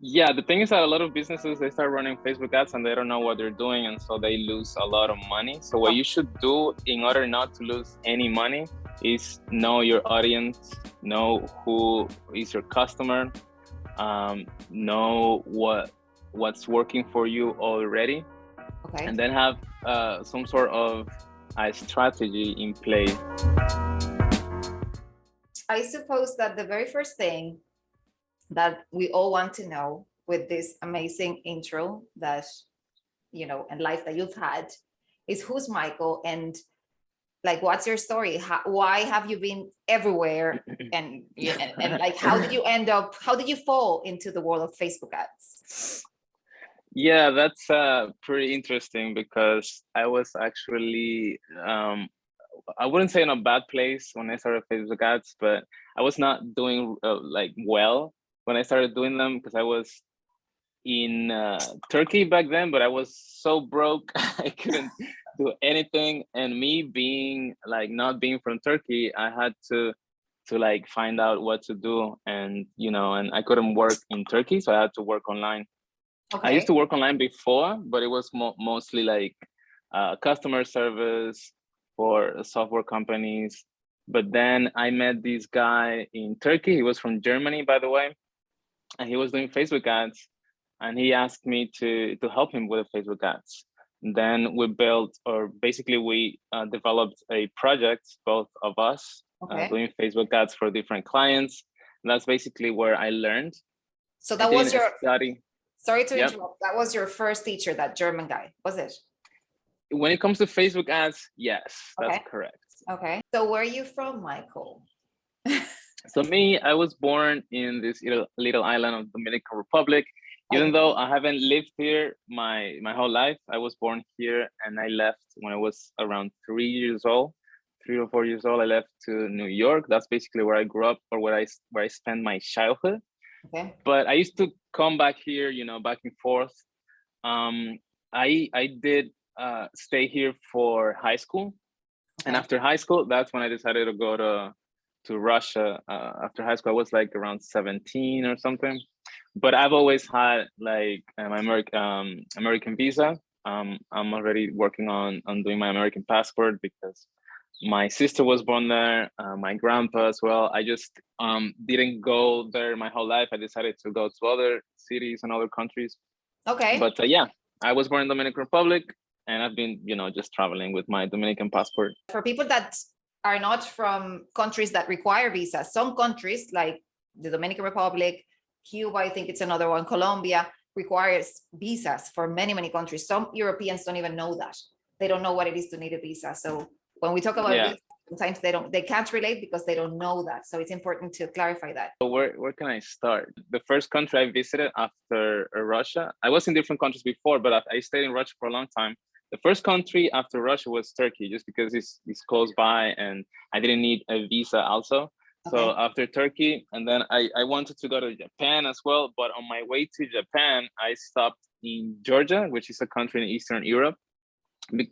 Yeah, the thing is that a lot of businesses, they start running Facebook ads and they don't know what they're doing, and so they lose a lot of money. So what you should do in order not to lose any money is know your audience, know who is your customer, know what's working for you already, Okay. and then have some sort of a strategy in place. I suppose that the very first thing that we all want to know with this amazing intro that, and life that you've had is who's Michael, and like, what's your story? Why have you been everywhere? And like, how did you fall into the world of Facebook ads? Yeah, that's pretty interesting because I was actually, I wouldn't say in a bad place when I started Facebook ads, but I was not doing like well when I started doing them because I was in Turkey back then, but I was so broke I couldn't do anything. And me being like not being from Turkey, I had to like find out what to do, and and I couldn't work in Turkey, so I had to work online. I used to work online before, but it was mostly like customer service for software companies. But then I met this guy in Turkey. He was from Germany, by the way, and he was doing Facebook ads. And he asked me to help him with the Facebook ads. And then we built, or basically we developed a project, both of us, doing Facebook ads for different clients. And that's basically where I learned. So that was your study. Sorry to interrupt. That was your first teacher, that German guy, was it? When it comes to Facebook ads, yes, that's correct. Okay. So where are you from, Michael? So me, I was born in this little island of Dominican Republic. Even though I haven't lived here my whole life, I was born here and I left when I was around 3 years old, 3 or 4 years old. I left to New York. That's basically where I grew up, or where I spent my childhood. Okay. But I used to come back here, back and forth. I did stay here for high school, and after high school, that's when I decided to go to Russia. After high school, I was like around 17 or something. But I've always had like my American visa. I'm already working on doing my American passport because my sister was born there, my grandpa as well. I just didn't go there my whole life. I decided to go to other cities and other countries. Okay. But yeah, I was born in Dominican Republic, and I've been, just traveling with my Dominican passport. For people that are not from countries that require visas, some countries like the Dominican Republic, Cuba, I think it's another one, Colombia, requires visas for many, many countries. Some Europeans don't even know that. They don't know what it is to need a visa. So when we talk about visas, sometimes they can't relate because they don't know that. So it's important to clarify that. So where can I start? The first country I visited after Russia, I was in different countries before, but I stayed in Russia for a long time. The first country after Russia was Turkey, just because it's close by and I didn't need a visa also. So after Turkey, and then I wanted to go to Japan as well. But on my way to Japan, I stopped in Georgia, which is a country in Eastern Europe,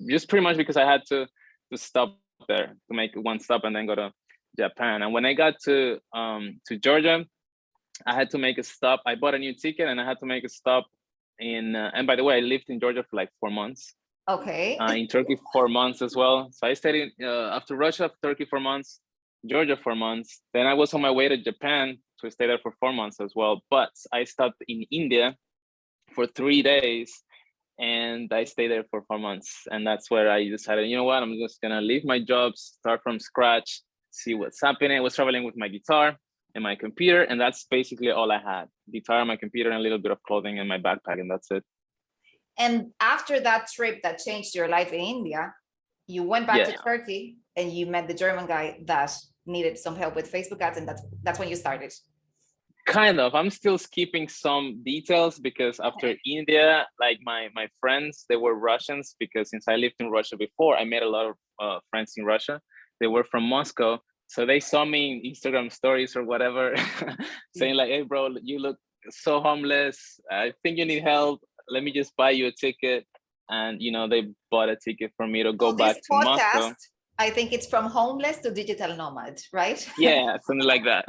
just pretty much because I had to stop there to make one stop and then go to Japan. And when I got to Georgia, I had to make a stop. I bought a new ticket and I had to make a stop in, and by the way, I lived in Georgia for like 4 months. Okay. In Turkey 4 months as well. So I stayed in, after Russia, Turkey 4 months, Georgia 4 months. Then I was on my way to Japan to stay there for 4 months as well. But I stopped in India for 3 days and I stayed there for 4 months. And that's where I decided, you know what, I'm just gonna leave my job, start from scratch, see what's happening. I was traveling with my guitar and my computer, and that's basically all I had. Guitar, my computer, and a little bit of clothing in my backpack, and that's it. And after that trip that changed your life in India, you went back to Turkey and you met the German guy that needed some help with Facebook ads, and that's when you started. Kind of. I'm still skipping some details because after India, like my friends, they were Russians, because since I lived in Russia before, I made a lot of friends in Russia. They were from Moscow. So they saw me in Instagram stories or whatever, saying like, hey, bro, you look so homeless. I think you need help. Let me just buy you a ticket. And, they bought a ticket for me to go back to Moscow. I think it's from homeless to digital nomad, right? Yeah, something like that.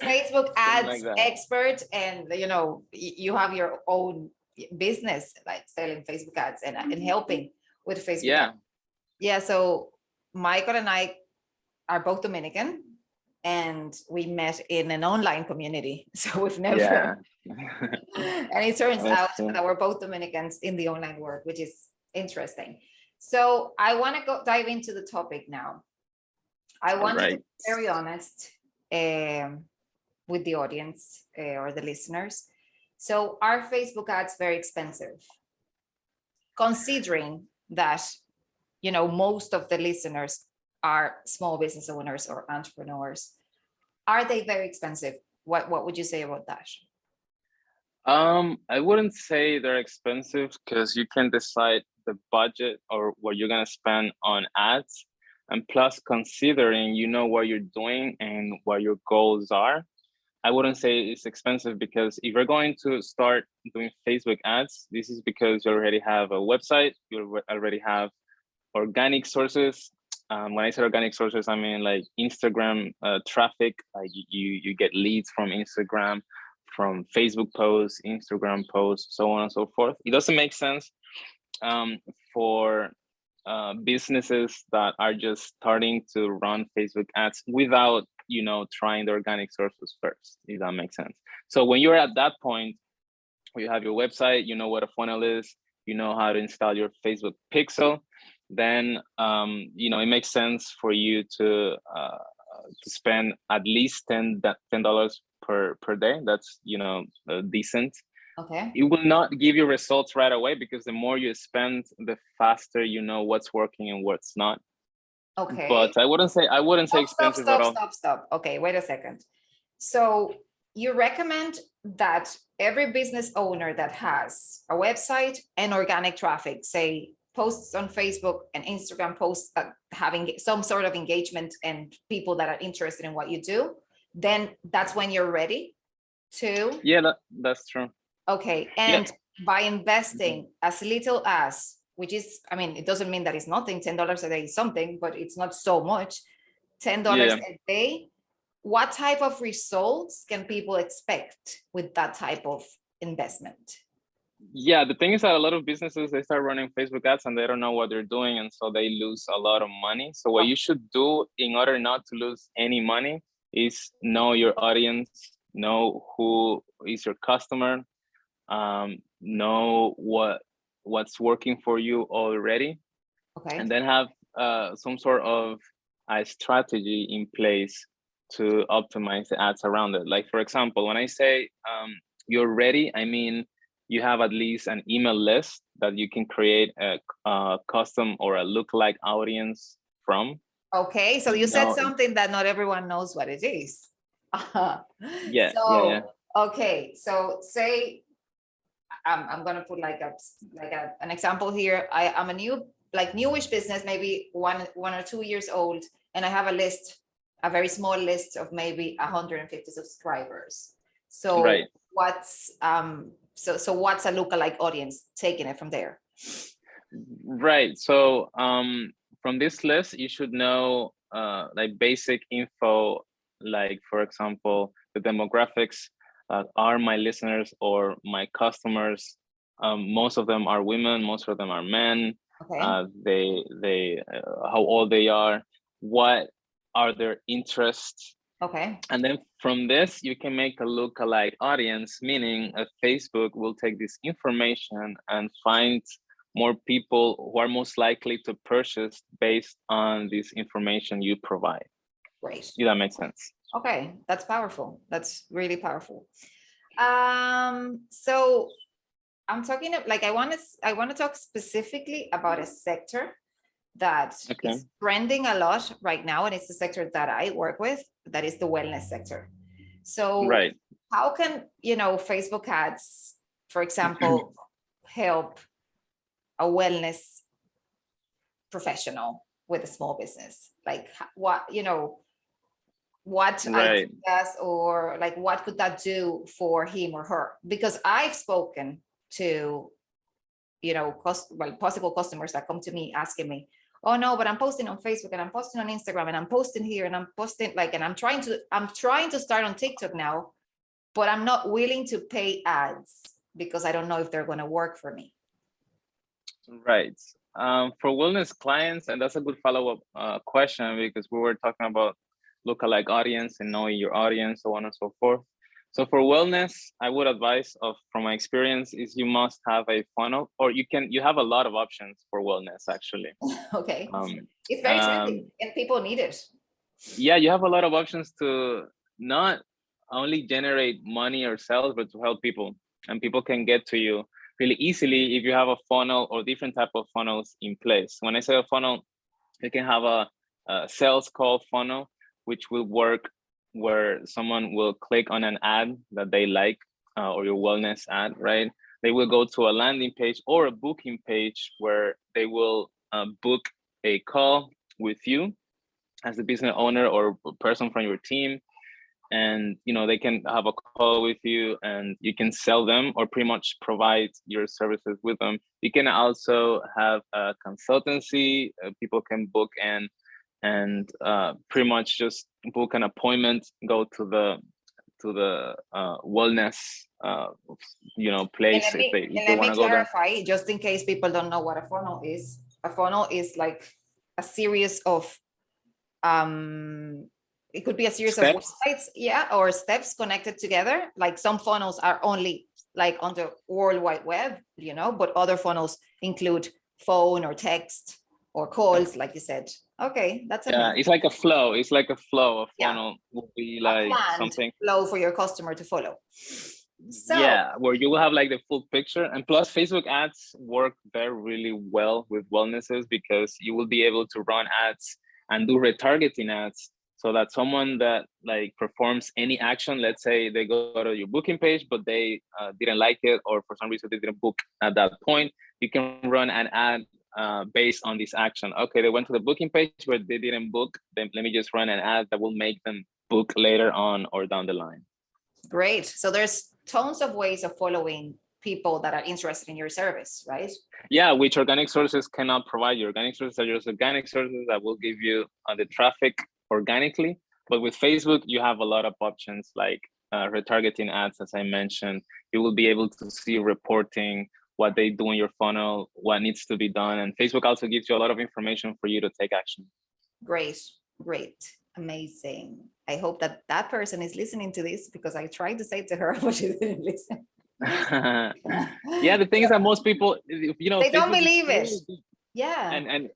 Facebook Something ads like that. expert, and you have your own business like selling Facebook ads and helping with Facebook Yeah. ads. Yeah, so Michael and I are both Dominican, and we met in an online community. So we've never, Yeah. and it turns That's out true. that we're both Dominicans in the online world, which is interesting. So I want to go dive into the topic now. I All want you to right. be very honest with the audience or the listeners. So are Facebook ads very expensive? Considering that, most of the listeners are small business owners or entrepreneurs, are they very expensive? What would you say about that? I wouldn't say they're expensive because you can decide the budget or what you're gonna spend on ads. And plus considering you know what you're doing and what your goals are, I wouldn't say it's expensive because if you're going to start doing Facebook ads, this is because you already have a website, you already have organic sources. When I say organic sources, I mean like Instagram traffic, like you get leads from Instagram, from Facebook posts, Instagram posts, so on and so forth. It doesn't make sense for businesses that are just starting to run Facebook ads without trying the organic sources first, if that makes sense. So when you're at that point, where you have your website, you know what a funnel is, you know how to install your Facebook pixel, then it makes sense for you to spend at least $10 per day. That's decent. Okay. It will not give you results right away because the more you spend, the faster you know what's working and what's not. Okay. But I wouldn't say expensive at all. Stop. Okay, wait a second. So you recommend that every business owner that has a website and organic traffic, say posts on Facebook and Instagram posts that having some sort of engagement and people that are interested in what you do, then that's when you're ready to. Yeah, that's true. Okay, Yeah. and by investing as little as, which is, I mean, it doesn't mean that it's nothing. $10 a day is something, but it's not so much. $10 a day. What type of results can people expect with that type of investment? Yeah, the thing is that a lot of businesses, they start running Facebook ads and they don't know what they're doing, and so they lose a lot of money. So what you should do in order not to lose any money is know your audience, know who is your customer, know what's working for you already, Okay. and then have some sort of a strategy in place to optimize the ads around it. Like for example, when I say you're ready, I mean you have at least an email list that you can create a custom or a lookalike audience from. Okay, so you said something that not everyone knows what it is. Yeah. Okay, so say I'm gonna put an example here. I'm a newish business, maybe one or 2 years old, and I have a very small list of maybe 150 subscribers. So Right. what's what's a lookalike audience, taking it from there? Right. So from this list, you should know like basic info, like for example, the demographics. Are my listeners or my customers? Most of them are women. Most of them are men. Okay. They how old they are. What are their interests? Okay. And then from this, you can make a lookalike audience, meaning Facebook will take this information and find more people who are most likely to purchase based on this information you provide. Great. If that makes sense. Okay, that's powerful. That's really powerful. So I'm talking I want to talk specifically about a sector that is trending a lot right now, and it's the sector that I work with, that is the wellness sector. So right. How can Facebook ads, for example, help a wellness professional with a small business? Like what Right. ideas, or like what could that do for him or her? Because I've spoken to possible customers that come to me asking me, oh no, but I'm posting on Facebook and I'm posting on Instagram and I'm posting here and I'm posting like, and I'm trying to start on TikTok now, but I'm not willing to pay ads because I don't know if they're going to work for me. Right. For wellness clients, and that's a good follow-up question, because we were talking about lookalike audience and knowing your audience, so on and so forth. So for wellness, I would advise from my experience is you must have a funnel, or you have a lot of options for wellness actually. Okay. It's very trendy and people need it. Yeah, you have a lot of options to not only generate money or sales, but to help people, and people can get to you really easily if you have a funnel or different type of funnels in place. When I say a funnel, you can have a sales call funnel, which will work where someone will click on an ad that they like, or your wellness ad, right? They will go to a landing page or a booking page where they will book a call with you as a business owner or person from your team. And they can have a call with you and you can sell them or pretty much provide your services with them. You can also have a consultancy. People can book and pretty much just book an appointment, go to the wellness place if they want to go there. Clarify, just in case people don't know what a funnel is. A funnel is like a series of it could be a series of websites, or steps connected together. Like some funnels are only like on the World Wide Web, but other funnels include phone or text or calls, like you said. Okay, that's amazing. It's like a flow. It's like a flow. A funnel will be like something flow for your customer to follow. So where you will have like the full picture. And plus Facebook ads work really well with wellnesses, because you will be able to run ads and do retargeting ads, so that someone that like performs any action, let's say they go to your booking page, but they didn't like it, or for some reason they didn't book at that point, you can run an ad based on this action. Okay, they went to the booking page, but they didn't book, then let me just run an ad that will make them book later on or down the line. Great. So there's tons of ways of following people that are interested in your service, right? Yeah, which organic sources cannot provide you. Organic sources are just organic sources that will give you the traffic organically. But with Facebook, you have a lot of options like retargeting ads, as I mentioned. You will be able to see reporting, what they do in your funnel, what needs to be done. And Facebook also gives you a lot of information for you to take action. Great, amazing. I hope that person is listening to this, because I tried to say to her, but she didn't listen. Yeah, the thing is that most people, they Facebook don't believe it. Yeah.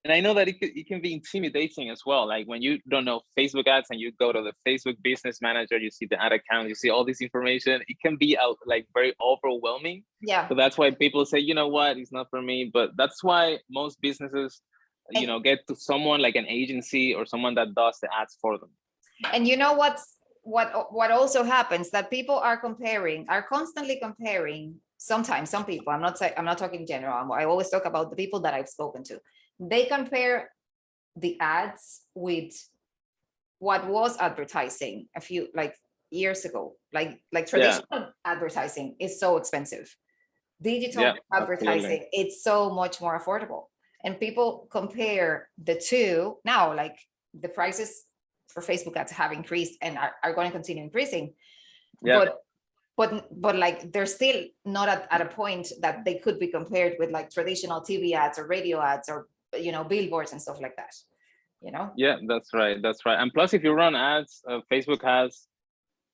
And I know that it can be intimidating as well. Like when you don't know Facebook ads and you go to the Facebook business manager, you see the ad account, you see all this information, it can be like very overwhelming. Yeah. So that's why people say, you know what, it's not for me. But that's why most businesses, get to someone like an agency or someone that does the ads for them. And you know what also happens, that people are constantly comparing. Sometimes some people, I'm not talking general, I always talk about the people that I've spoken to. They compare the ads with what was advertising a few years ago. Like traditional advertising is so expensive. Digital advertising, it's so much more affordable. And people compare the two now, like the prices for Facebook ads have increased and are going to continue increasing. Yeah. But like they're still not at a point that they could be compared with like traditional TV ads or radio ads or billboards and stuff like that. Yeah, that's right. And plus, if you run ads, Facebook has,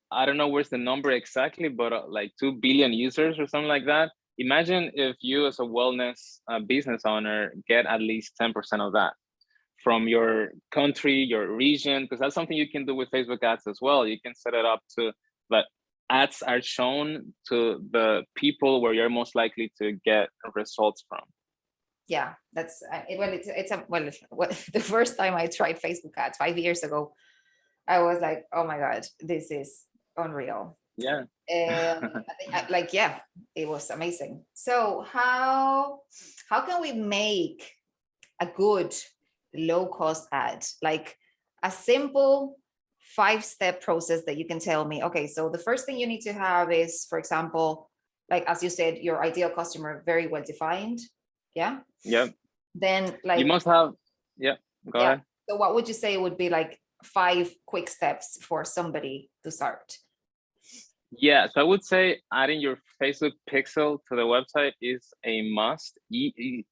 I don't know where's the number exactly, but like 2 billion users or something like that. Imagine if you as a wellness business owner get at least 10% of that from your country, your region, because that's something you can do with Facebook ads as well. You can set it up to that ads are shown to the people where you're most likely to get results from. Yeah, that's the first time I tried Facebook ads 5 years ago, I was like, oh my God, this is unreal. Yeah. It was amazing. So how can we make a good low-cost ad, like a simple 5-step process that you can tell me? Okay, so the first thing you need to have is, for example, like as you said, your ideal customer very well defined. Yeah. then You like, must have, yeah, go yeah. ahead. So what would you say would be like 5 quick steps for somebody to start? Yeah, so I would say adding your Facebook pixel to the website is a must.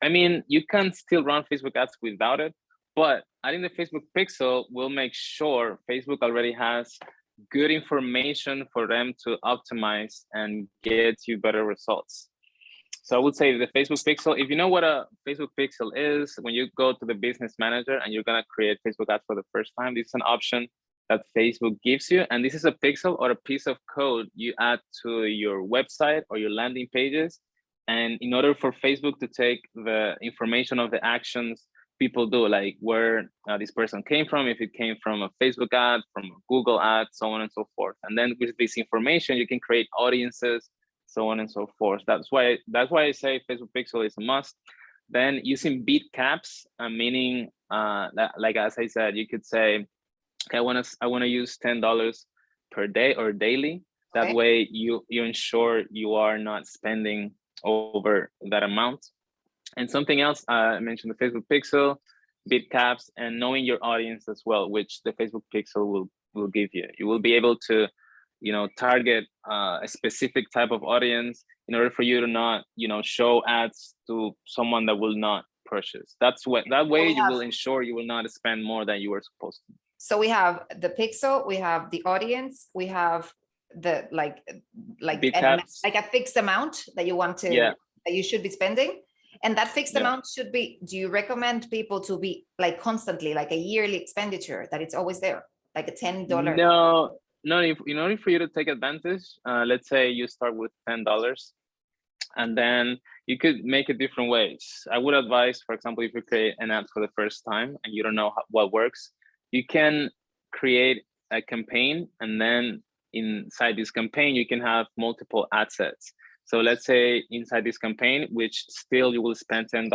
I mean, you can still run Facebook ads without it, but adding the Facebook pixel will make sure Facebook already has good information for them to optimize and get you better results. So I would say the Facebook pixel, if you know what a Facebook pixel is, when you go to the business manager and you're gonna create Facebook ads for the first time, this is an option that Facebook gives you. And this is a pixel or a piece of code you add to your website or your landing pages. And in order for Facebook to take the information of the actions people do, like where this person came from, if it came from a Facebook ad, from a Google ad, so on and so forth. And then with this information, you can create audiences, so on and so forth. That's why I say Facebook pixel is a must. Then using bid caps, meaning that, like as I said, you could say, okay, I want to use $10 per day or daily. That Okay. way you ensure you are not spending over that amount. And something else, I mentioned the Facebook pixel, bid caps, and knowing your audience as well, which the Facebook pixel will give you. You will be able to, target a specific type of audience in order for you to not, show ads to someone that will not purchase. That way you will ensure you will not spend more than you were supposed to. So we have the pixel, we have the audience, we have the like a fixed amount that you want to, that you should be spending. And that fixed amount should be, do you recommend people to be like constantly, like a yearly expenditure, that it's always there, like a $10? No, in order for you to take advantage, let's say you start with $10, and then you could make it different ways. I would advise, for example, if you create an ad for the first time and you don't know what works, you can create a campaign, and then inside this campaign, you can have multiple ad sets. So let's say inside this campaign, which still you will spend $10,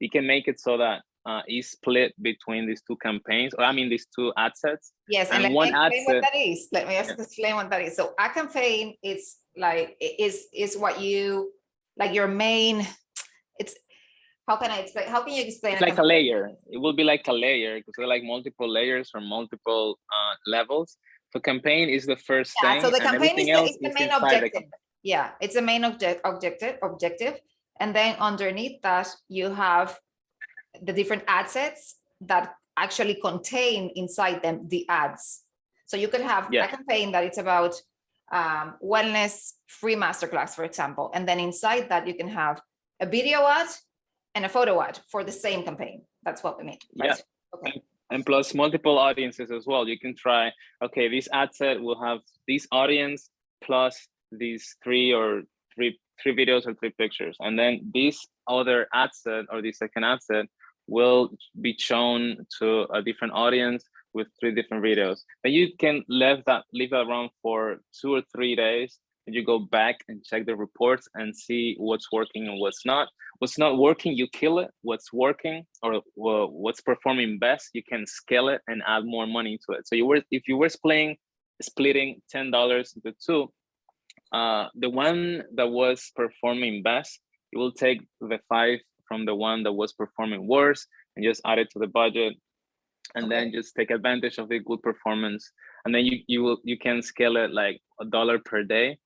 you can make it so that is split between these two campaigns, or I mean these two ad sets. Yes, and let me explain what that is. Let me explain what that is. So a campaign is like is what you like your main. It's how can I explain? How can you explain? It's like a layer. It will be like a layer because they're like multiple layers or multiple levels. So campaign is the first thing. So the campaign is the main objective. Yeah, it's a main objective. And then underneath that, you have the different ad sets that actually contain inside them the ads. So you could have a campaign that it's about wellness free masterclass, for example. And then inside that, you can have a video ad and a photo ad for the same campaign. That's what we mean, right? Yeah. Okay. And plus multiple audiences as well. You can try, okay, this ad set will have this audience plus these three videos or 3 pictures. And then this other ad set or the second ad set will be shown to a different audience with 3 different videos. Then you can leave that around for 2 or 3 days, and you go back and check the reports and see what's working and what's not. What's not working, you kill it. What's working or what's performing best, you can scale it and add more money to it. So if you were splitting $10 into 2, the one that was performing best, you will take the 5 from the one that was performing worse and just add it to the budget, and then just take advantage of the good performance. And then you can scale it like $1 per day,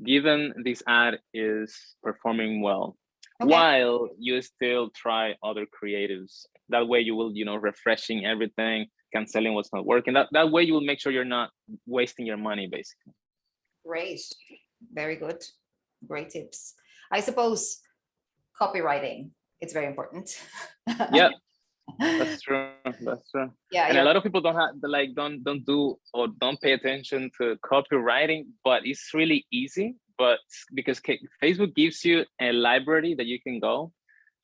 given this ad is performing well, while you still try other creatives. That way you will, refreshing everything, canceling what's not working. That way you will make sure you're not wasting your money, basically. Great. Very good. Great tips. I suppose copywriting, it's very important. Yeah, that's true. Yeah, and a lot of people don't do or don't pay attention to copywriting, but it's really easy. But because Facebook gives you a library that you can go.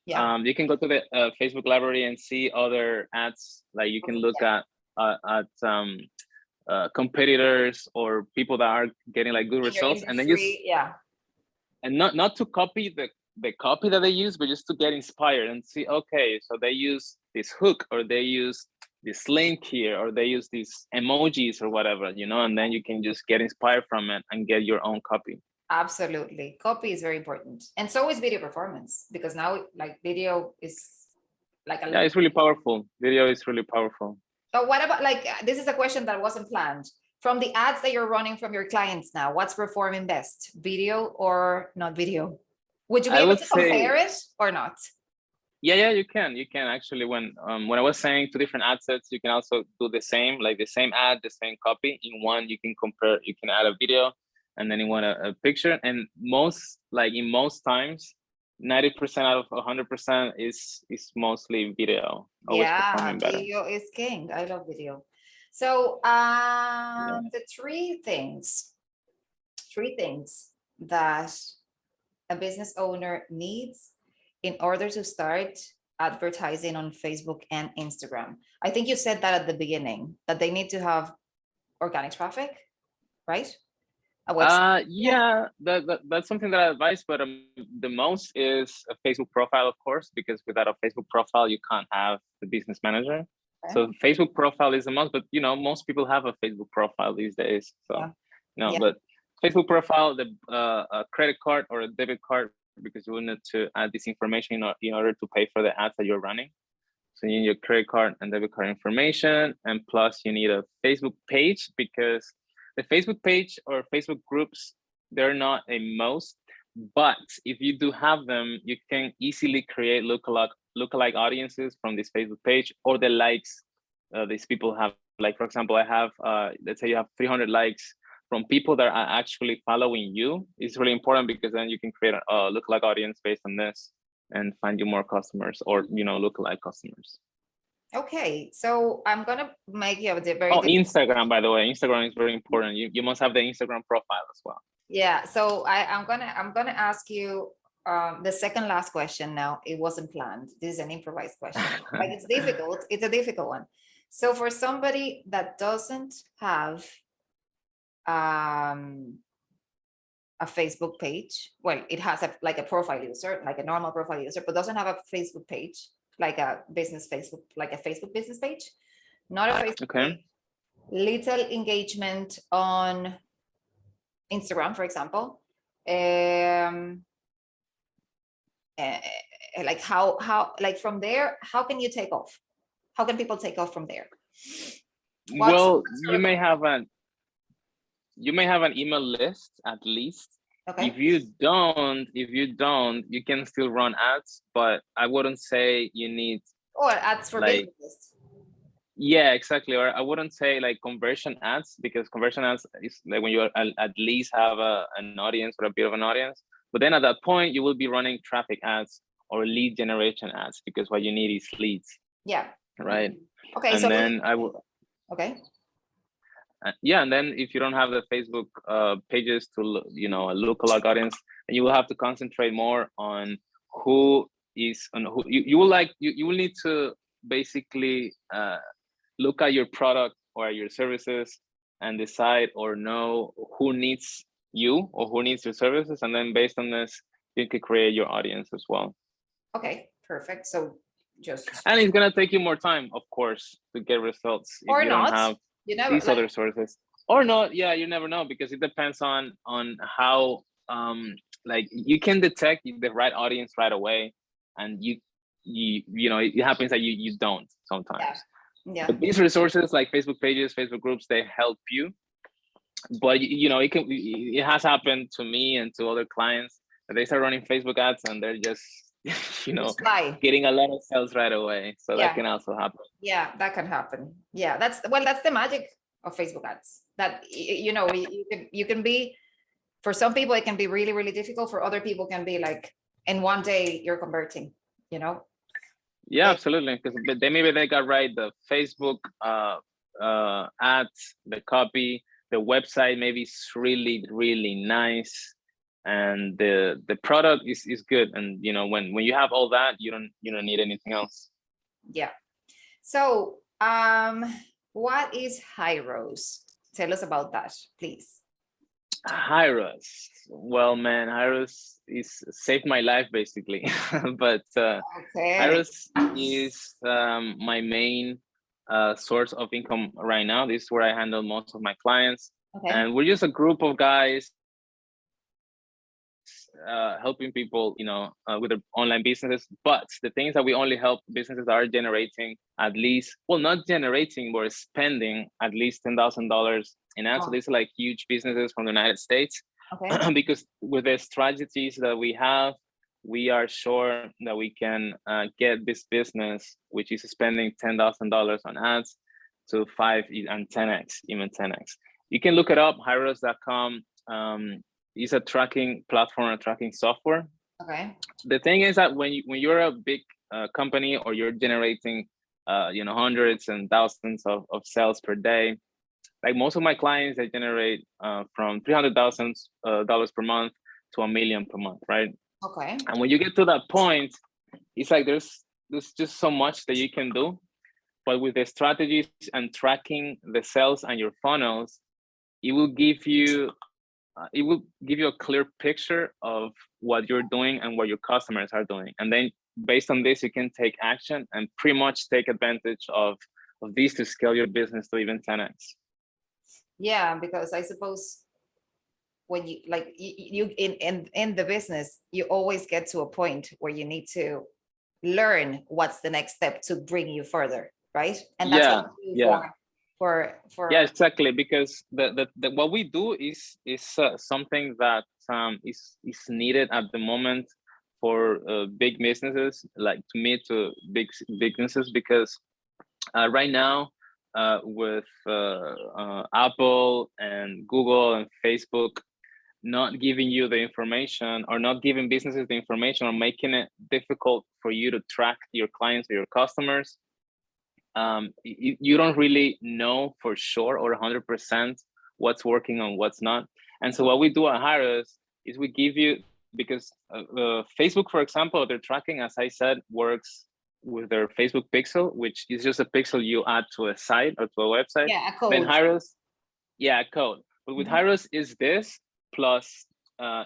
You can go to the Facebook library and see other ads. Like you can look at competitors or people that are getting like good results, and then and not to copy the copy that they use, but just to get inspired and see, okay, so they use this hook, or they use this link here, or they use these emojis or whatever, and then you can just get inspired from it and get your own copy. Absolutely. Copy is very important. And so is video performance, because now like video is like a Yeah, it's really powerful. Video is really powerful. So what about like this is a question that wasn't planned. From the ads that you're running from your clients now, what's performing best? Video or not video? Would you be I able would to say, compare it or not? yeah, you can actually. When I was saying two different ad sets, you can also do the same, like the same ad, the same copy. In one, you can compare, you can add a video, and then you want a picture. And in most times, 90% out of 100% is mostly video, always Yeah, performing better. video is king. I love video. So Yeah. the three things that a business owner needs in order to start advertising on Facebook and Instagram. I think you said that at the beginning, that they need to have organic traffic, right? A website. Yeah, that's something that I advise, but the most is a Facebook profile, of course, because without a Facebook profile, you can't have the business manager. Okay. So Facebook profile is a must, but most people have a Facebook profile these days. So Yeah. but Facebook profile, the a credit card or a debit card, because you will need to add this information in order to pay for the ads that you're running. So you need your credit card and debit card information, and plus you need a Facebook page, because the Facebook page or Facebook groups, they're not a must, but if you do have them, you can easily create lookalike audiences from this Facebook page, or the likes these people have. Like, for example, I have, let's say you have 300 likes from people that are actually following you. It's really important, because then you can create a lookalike audience based on this and find you more customers, or lookalike customers. Okay, so I'm gonna make you a very Instagram, by the way. Instagram is very important. You must have the Instagram profile as well. Yeah, so I'm gonna ask you the second last question now. It wasn't planned. This is an improvised question. Like, it's difficult. It's a difficult one. So for somebody that doesn't have a Facebook page, well, it has like a profile user, like a normal profile user, but doesn't have a Facebook page, like a business Facebook, like a Facebook business page, not a Facebook page, little engagement on Instagram, for example. Like how like from there, how can you take off? How can people take off from there? Well, you may have an email list at least. Okay. If you don't, you can still run ads, but I wouldn't say you need, or ads for business. Yeah, exactly. Or I wouldn't say like conversion ads, because conversion ads is like when you at least have an audience, or a bit of an audience. But then at that point, you will be running traffic ads or lead generation ads, because what you need is leads. Yeah. Right. Okay. And so then I will. Okay. Yeah, and then if you don't have the Facebook pages to a lookalike audience, you will have to concentrate more on who you will need to basically look at your product or your services and decide or know who needs you or who needs your services, and then based on this, you can create your audience as well. Okay, perfect. So and it's gonna take you more time, of course, to get results if you don't have these other sources, or not. Yeah, you never know, because it depends on how like you can detect the right audience right away, and you know it happens that you don't sometimes. Yeah. But these resources like Facebook pages, Facebook groups, they help you. But it has happened to me and to other clients that they start running Facebook ads and they're just getting a lot of sales right away. So that can also happen. Yeah, that can happen. Yeah, that's the magic of Facebook ads. That you can be, for some people it can be really, really difficult. For other people can be like in one day you're converting, Yeah, absolutely. Because maybe they got right the Facebook ads, the copy, the website maybe is really, really nice, and the product is good. And when you have all that, you don't need anything else. Yeah. So what is Hyros? Tell us about that, please. Hyros. Well, man, Hyros is saved my life basically. But Hyros is my main source of income right now. This is where I handle most of my clients. And we're just a group of guys helping people, with their online businesses. But the things that we only help businesses are generating at least, well, not generating, but spending at least $10,000 in ads. So these are like huge businesses from the United States. Okay. Because with the strategies that we have, we are sure that we can get this business, which is spending $10,000 on ads, to 5 and 10x, even 10x. You can look it up, Hyros.com. It's a tracking platform, a tracking software. Okay. The thing is that when you're a big company, or you're generating hundreds and thousands of sales per day, like most of my clients, they generate from $300,000 per month to $1 million per month, right? Okay. And when you get to that point, it's like there's just so much that you can do. But with the strategies and tracking the sales and your funnels, it will give you a clear picture of what you're doing and what your customers are doing. And then based on this, you can take action and pretty much take advantage of these to scale your business to even 10x. Yeah, because I suppose when you like you in the business, you always get to a point where you need to learn what's the next step to bring you further, right? And that's what you do for yeah, exactly, because the what we do is something that is needed at the moment for big businesses, like to big businesses, because right now with Apple and Google and Facebook not giving you the information, or not giving businesses the information, or making it difficult for you to track your clients or your customers, you don't really know for sure or 100% what's working and what's not. And so what we do at Hyros is we give you, because Facebook, for example, their tracking, as I said, works with their Facebook pixel, which is just a pixel you add to a site or to a website. yeah, a code. Then Hyros, a code. But with Hyros is this plus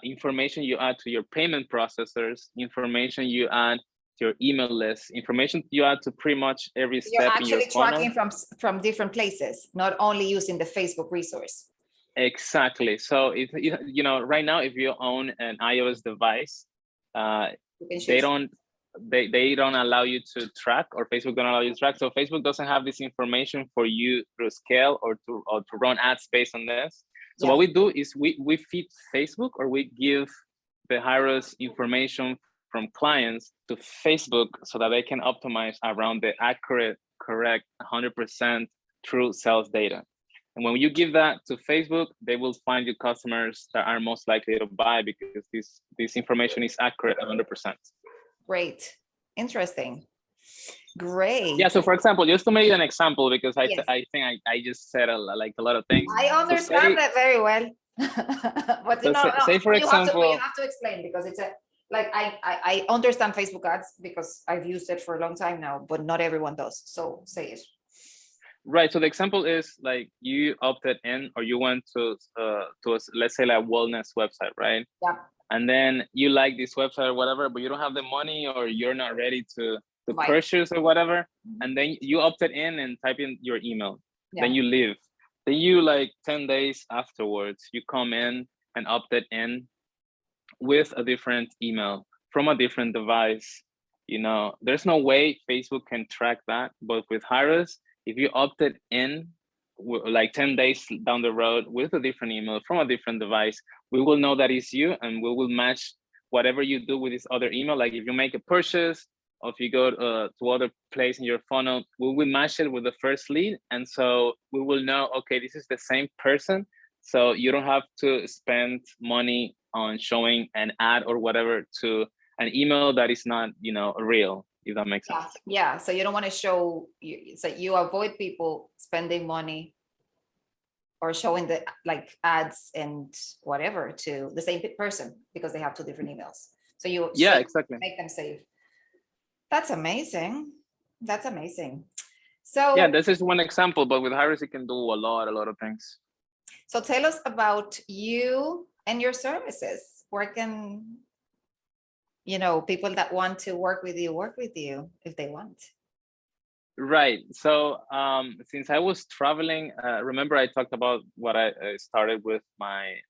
information you add to your payment processors, information you add to your email list, information you add to pretty much every step. You're actually in your funnel. tracking from different places, not only using the Facebook resource. Exactly. So if right now, if you own an iOS device, they don't allow you to track, or Facebook don't allow you to track. So Facebook doesn't have this information for you to scale or to run ads based on this. So what we do is we feed Facebook, or we give the Hyros information from clients to Facebook so that they can optimize around the accurate, correct, 100% true sales data. And when you give that to Facebook, they will find you customers that are most likely to buy, because this information is accurate 100%. Great. Interesting. Great. Yeah. So for example, just to make an example, because I think I just said a lot of things. I understand that very well. But say for example, you have to explain, because it's I understand Facebook ads because I've used it for a long time now, but not everyone does. So say it. Right. So the example is like you opted in, or you went to let's say like wellness website, right? Yeah. And then you like this website or whatever, but you don't have the money, or you're not ready to purchase or whatever. And then you opted in and type in your email. Yeah. Then you leave. Then you, like 10 days afterwards, you come in and opted in with a different email from a different device. There's no way Facebook can track that. But with Hyros, if you opted in like 10 days down the road with a different email from a different device, we will know that it's you, and we will match whatever you do with this other email. Like if you make a purchase, or if you go to other place in your funnel, we will match it with the first lead. And so we will know, okay, this is the same person. So you don't have to spend money on showing an ad or whatever to an email that is not, real, if that makes sense. Yeah. So you don't want to show, so you avoid people spending money or showing the ads and whatever to the same person, because they have two different emails. So you exactly make them safe. That's amazing. That's amazing. So yeah, this is one example, but with Hyros, you can do a lot of things. So tell us about you and your services. Where can, people that want to work with you if they want? Right. So since I was traveling, remember I talked about what I started with my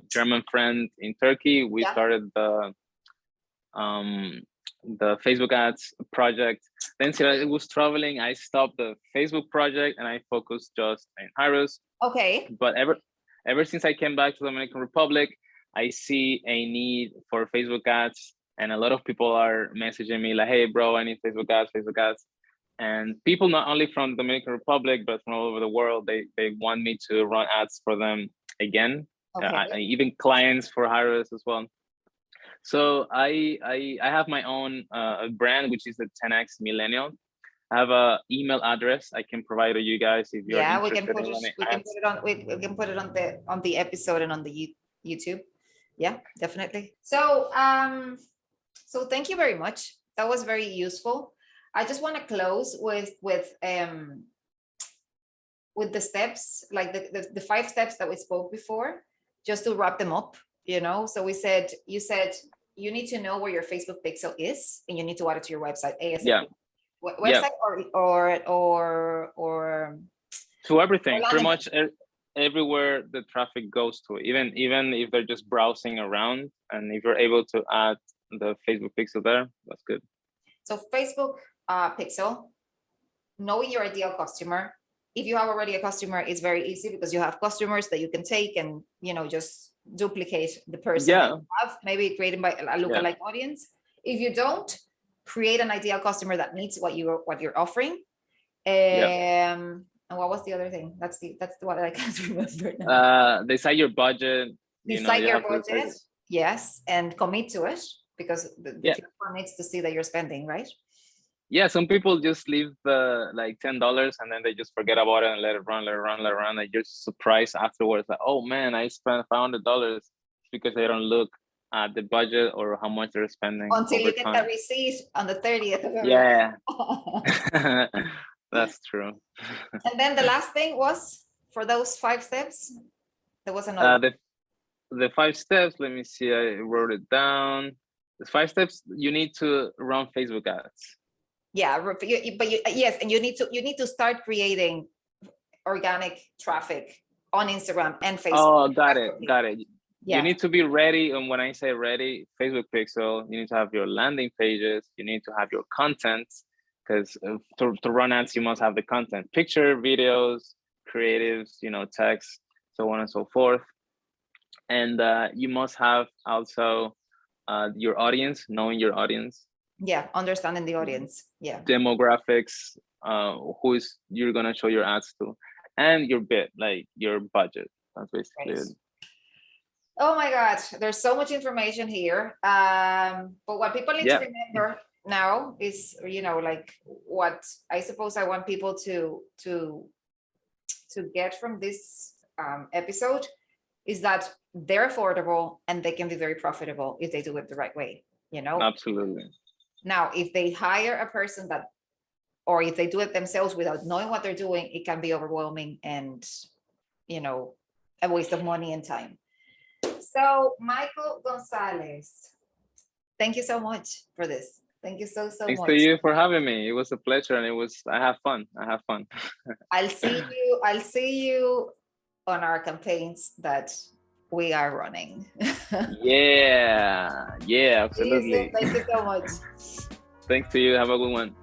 German friend in Turkey. We Yeah. started the Facebook ads project. Then since I was traveling, I stopped the Facebook project and I focused just in Hyros. Okay. But ever since I came back to the Dominican Republic, I see a need for Facebook ads, and a lot of people are messaging me like, "Hey, bro, I need Facebook ads, Facebook ads." And people not only from the Dominican Republic but from all over the world, they want me to run ads for them again. Okay. Even clients for Hyros as well. So I have my own brand, which is the 10x Millennial. I have a email address I can provide to you guys if you're Yeah, interested in running we can ads. put it on we can put it on the episode and on the YouTube. Yeah, definitely. So so thank you very much. That was very useful. I just want to close with the steps, like the 5 steps that we spoke before, just to wrap them up, you know. So you said you need to know where your Facebook pixel is and you need to add it to your website ASAP. Yeah. Website or to everything, pretty much everywhere the traffic goes to, even if they're just browsing around, and if you're able to add the Facebook pixel there, that's good. So Facebook pixel, knowing your ideal customer. If you have already a customer, it's very easy because you have customers that you can take and, you know, just duplicate the person that you have, maybe created by a lookalike audience. If you don't, create an ideal customer that needs what you're offering. And what was the other thing? That's the one I can't remember now. Decide your budget. Decide your budget. Yes, and commit to it, because the platform needs to see that you're spending, right? Yeah, some people just leave the like $10 and then they just forget about it and let it run. And you're surprised afterwards that, oh man, I spent $500 because they don't look at the budget or how much they're spending until you get that receipt on the 30th of every month. That's true. And then the last thing was, for those 5 steps, there was another the 5 steps, let me see, I wrote it down. The 5 steps, you need to run Facebook ads. Yeah, but yes, and you need to start creating organic traffic on Instagram and Facebook. Oh, got it. Yeah. You need to be ready. And when I say ready, Facebook pixel, you need to have your landing pages, you need to have your content, because to run ads, you must have the content, picture, videos, creatives, you know, text, so on and so forth. And you must have also your audience, knowing your audience. Yeah, understanding the audience. Yeah. Demographics, who's you're gonna show your ads to, and your bid, like your budget. That's basically it. Oh my God, there's so much information here. But what people need to remember now is, you know, like what I suppose I want people to get from this episode is that they're affordable and they can be very profitable if they do it the right way, you know? Absolutely. Now, if they hire a person or if they do it themselves without knowing what they're doing, it can be overwhelming and, you know, a waste of money and time. So, Michael Gonzalez, thank you so much for this. Thank you so much. Thanks to you for having me. It was a pleasure, and I have fun. I'll see you on our campaigns that we are running. Yeah, absolutely. Thank you so much. Thanks to you. Have a good one.